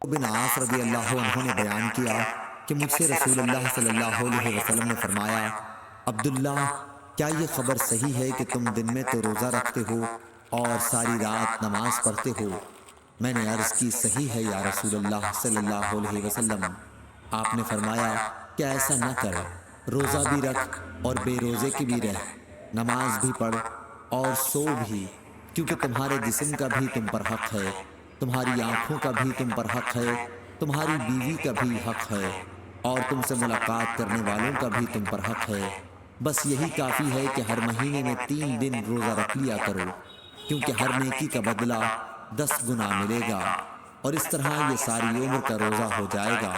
بن عاص رضی اللہ عنہ نے بیان کیا کہ مجھ سے رسول اللہ صلی اللہ علیہ وسلم نے فرمایا، عبداللہ، کیا یہ خبر صحیح ہے کہ تم دن میں تو روزہ رکھتے ہو اور ساری رات نماز پڑھتے ہو؟ میں نے عرض کی، صحیح ہے یا رسول اللہ صلی اللہ علیہ وسلم۔ آپ نے فرمایا کہ ایسا نہ کر، روزہ بھی رکھ اور بے روزے کی بھی رہ، نماز بھی پڑھ اور سو بھی، کیونکہ تمہارے جسم کا بھی تم پر حق ہے، تمہاری آنکھوں کا بھی تم پر حق ہے، تمہاری بیوی کا بھی حق ہے، اور تم سے ملاقات کرنے والوں کا بھی تم پر حق ہے۔ بس یہی کافی ہے کہ ہر مہینے میں 3 دن روزہ رکھ لیا کرو، کیونکہ ہر نیکی کا بدلہ 10 گنا ملے گا، اور اس طرح یہ ساری عمر کا روزہ ہو جائے گا۔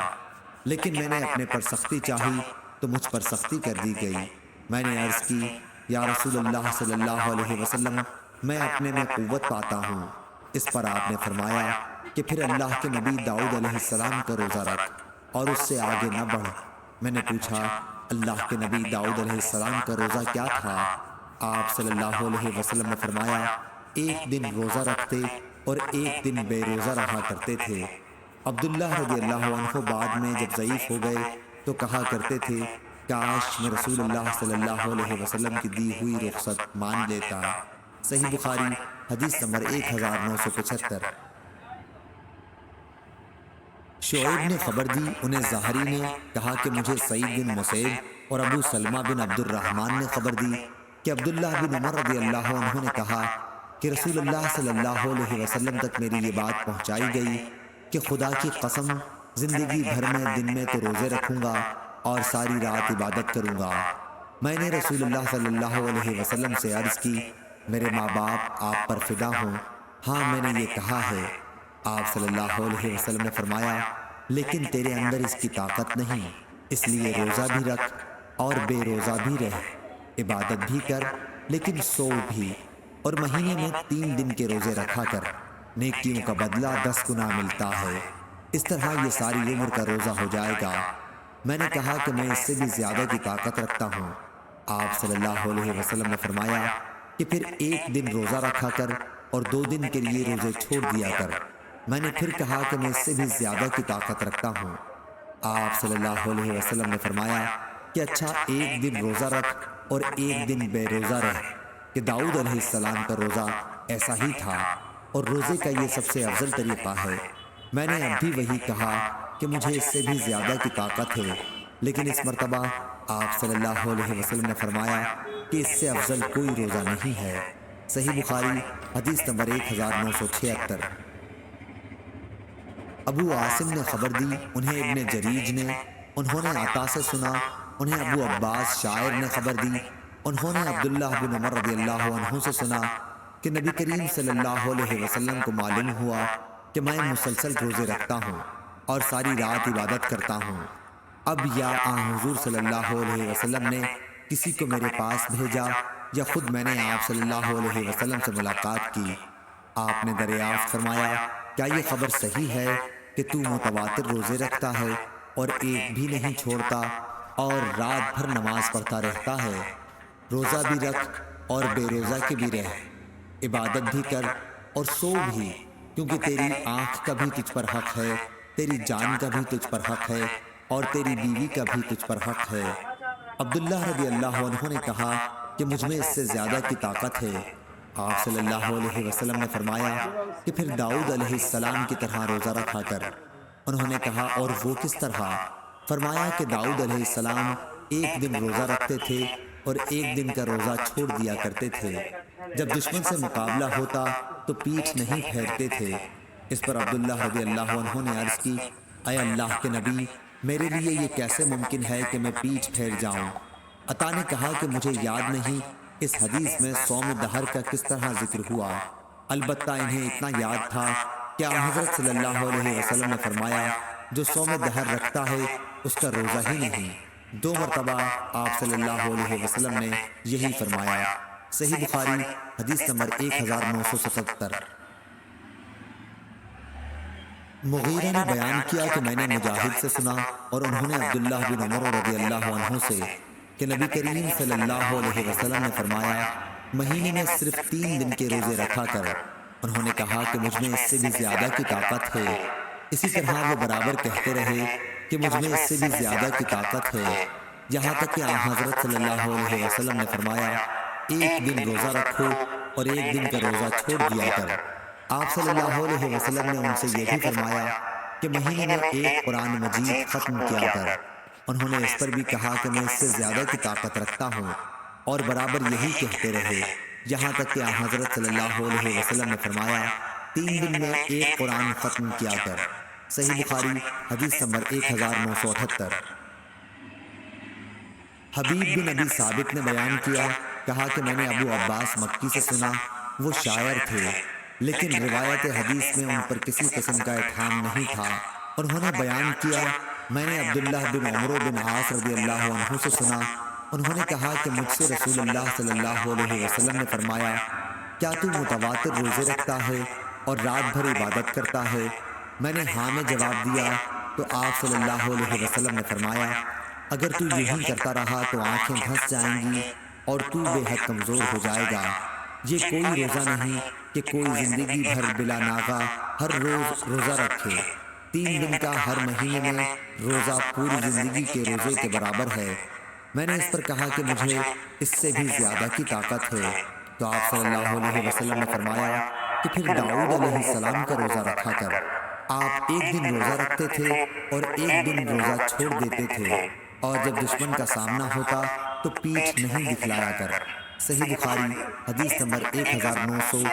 لیکن میں نے اپنے پر سختی چاہی تو مجھ پر سختی کر دی گئی۔ میں نے عرض کی، یا رسول اللہ صلی اللہ علیہ وسلم، میں اپنے میں قوت پاتا ہوں۔ اس پر آپ نے فرمایا کہ پھر اللہ کے نبی داؤد علیہ السلام کا روزہ رکھ اور اس سے آگے نہ بڑھ۔ میں نے پوچھا، اللہ کے نبی داؤد علیہ السلام کا روزہ کیا تھا؟ آپ صلی اللہ علیہ وسلم نے فرمایا، 1 دن روزہ رکھتے اور 1 دن بے روزہ رہا کرتے تھے۔ عبداللہ رضی اللہ عنہ بعد میں جب ضعیف ہو گئے تو کہا کرتے تھے، کاش میں رسول اللہ صلی اللہ علیہ وسلم کی دی ہوئی رخصت مان لیتا۔ صحیح بخاری حدیث نمبر 1975۔ شعیب نے خبر دی، انہیں زہری نے کہا کہ مجھے سعید بن مسیب اور ابو سلمہ بن عبد الرحمن نے خبر دی کہ عبداللہ بن عمر رضی اللہ عنہ نے کہا کہ رسول اللہ صلی اللہ علیہ وسلم تک میری یہ بات پہنچائی گئی کہ خدا کی قسم، زندگی بھر میں دن میں تو روزے رکھوں گا اور ساری رات عبادت کروں گا۔ میں نے رسول اللہ صلی اللہ علیہ وسلم سے عرض کی، میرے ماں باپ آپ پر فدا ہوں، ہاں میں نے یہ کہا ہے۔ آپ صلی اللہ علیہ وسلم نے فرمایا، لیکن تیرے اندر اس کی طاقت نہیں، اس لیے روزہ بھی رکھ اور بے روزہ بھی رہ، عبادت بھی کر لیکن سو بھی، اور مہینے میں 3 دن کے روزے رکھا کر، نیکیوں کا بدلہ 10 گنا ملتا ہے۔ اس طرح یہ ساری عمر کا روزہ ہو جائے گا۔ میں نے کہا کہ میں اس سے بھی زیادہ کی طاقت رکھتا ہوں۔ آپ صلی اللہ علیہ وسلم نے فرمایا کہ پھر 1 دن روزہ رکھا کر اور 2 دن کے لیے روزے چھوڑ دیا کر۔ میں نے پھر کہا کہ میں اس سے بھی زیادہ کی طاقت رکھتا ہوں۔ آپ صلی اللہ علیہ وسلم نے فرمایا کہ اچھا، 1 دن روزہ رکھ اور 1 دن بے روزہ رہ، کہ داؤد علیہ السلام کا روزہ ایسا ہی تھا، اور روزے کا یہ سب سے افضل طریقہ ہے۔ میں نے اب بھی وہی کہا کہ مجھے اس سے بھی زیادہ کی طاقت ہے، لیکن اس مرتبہ آپ صلی اللہ علیہ وسلم نے فرمایا کہ اس سے افضل کوئی روزہ نہیں ہے۔ صحیح بخاری حدیث نمبر 1976۔ ابو عاصم نے خبر دی، انہیں ابن جریج نے، انہوں نے عطا سے سنا، انہیں ابو عباس شاعر نے خبر دی، انہوں نے عبداللہ بن عمر رضی اللہ عنہ سے سنا کہ نبی کریم صلی اللہ علیہ وسلم کو معلوم ہوا کہ میں مسلسل روزے رکھتا ہوں اور ساری رات عبادت کرتا ہوں۔ اب یا حضور صلی اللہ علیہ وسلم نے کسی کو میرے پاس بھیجا یا خود میں نے آپ صلی اللہ علیہ وسلم سے ملاقات کی۔ آپ نے دریافت فرمایا، کیا یہ خبر صحیح ہے کہ تو متواتر روزے رکھتا ہے اور ایک بھی نہیں چھوڑتا اور رات بھر نماز پڑھتا رہتا ہے؟ روزہ بھی رکھ اور بے روزہ کے بھی رہ، عبادت بھی کر اور سو بھی، کیونکہ تیری آنکھ کا بھی تجھ پر حق ہے، تیری جان کا بھی تجھ پر حق ہے، اور تیری بیوی کا بھی تجھ پر حق ہے۔ عبداللہ رضی اللہ عنہ نے کہا کہ مجھ میں اس سے زیادہ کی طاقت ہے۔ آپ صلی اللہ علیہ وسلم نے فرمایا کہ پھر داؤد علیہ السلام کی طرح روزہ رکھا کر۔ انہوں نے کہا، اور وہ کس طرح؟ فرمایا کہ داؤد علیہ السلام 1 دن روزہ رکھتے تھے اور 1 دن کا روزہ چھوڑ دیا کرتے تھے۔ جب دشمن سے مقابلہ ہوتا تو پیٹھ نہیں پھیرتے تھے۔ اس پر عبداللہ رضی اللہ عنہ نے عرض کی، اے اللہ کے نبی، میرے لیے یہ کیسے ممکن ہے کہ میں پیٹھ پھیر جاؤں؟ عطا نے کہا کہ مجھے یاد نہیں اس حدیث میں صوم دہر کا کس طرح ذکر ہوا، البتہ انہیں اتنا یاد تھا کہ حضرت صلی اللہ علیہ وسلم نے فرمایا، جو صوم دہر رکھتا ہے اس کا روزہ ہی نہیں۔ 2 مرتبہ آپ صلی اللہ علیہ وسلم نے یہی فرمایا۔ صحیح بخاری حدیث نمبر 1977۔ مغیرہ نے بیان کیا کہ میں نے مجاہد سے سنا اور انہوں نے عبداللہ بن عمر رضی اللہ عنہ سے کہ نبی کریم صلی اللہ علیہ وسلم نے فرمایا، مہینے میں صرف 3 دن کے روزے رکھا کر۔ انہوں نے کہا کہ مجھ میں اس سے بھی زیادہ کی طاقت ہے۔ اسی طرح وہ برابر کہتے رہے کہ مجھ میں اس سے بھی زیادہ کی طاقت ہے، یہاں تک کہ حضرت صلی اللہ علیہ وسلم نے فرمایا ایک دن روزہ رکھو اور ایک دن کا روزہ چھوڑ دیا کر۔ آپ صلی اللہ علیہ وسلم نے ان سے یہ بھی فرمایا کہ مہینے میں ایک قرآن مجید ختم کیا کر۔ انہوں نے اس پر بھی کہا کہ میں اس سے زیادہ کی طاقت رکھتا ہوں، اور برابر یہی کہتے رہے، یہاں تک کہ حضرت صلی اللہ علیہ وسلم نے فرمایا 3 دن میں ایک قرآن ختم کیا کر۔ صحیح بخاری حدیث نمبر 1978۔ حبیب بن ابی ثابت نے بیان کیا، کہا کہ میں نے ابو عباس مکی سے سنا، وہ شاعر تھے، لیکن روایت حدیث میں ان پر کسی قسم کا اتہام نہیں تھا۔ انہوں نے بیان کیا، میں نے عبداللہ بن عمرو بن عاص رضی اللہ عنہ سے سنا، انہوں نے کہا کہ مجھ سے رسول اللہ صلی اللہ علیہ وسلم نے فرمایا، کیا تو متواتر روزے رکھتا ہے اور رات بھر عبادت کرتا ہے؟ میں نے ہاں میں جواب دیا، تو آپ صلی اللہ علیہ وسلم نے فرمایا، اگر تو یوں ہی کرتا رہا تو آنکھیں دھنس جائیں گی اور تو بے حد کمزور ہو جائے گا۔ یہ کوئی روزہ نہیں کہ کوئی زندگی بھر بلا ناغہ ہر روز روزہ رکھے۔ 3 دن کا ہر مہینے میں روزہ پوری زندگی کے روزے کے برابر ہے۔ میں نے اس پر کہا کہ مجھے اس سے بھی زیادہ کی طاقت ہے، تو آپ صلی اللہ علیہ وسلم نے فرمایا کہ پھر داؤد علیہ السلام کا روزہ رکھا کر۔ آپ ایک دن روزہ رکھتے تھے اور ایک دن روزہ چھوڑ دیتے تھے، اور جب دشمن کا سامنا ہوتا تو پیٹھ نہیں دکھلایا کر۔ صحیح بخاری حدیث نمبر 1979۔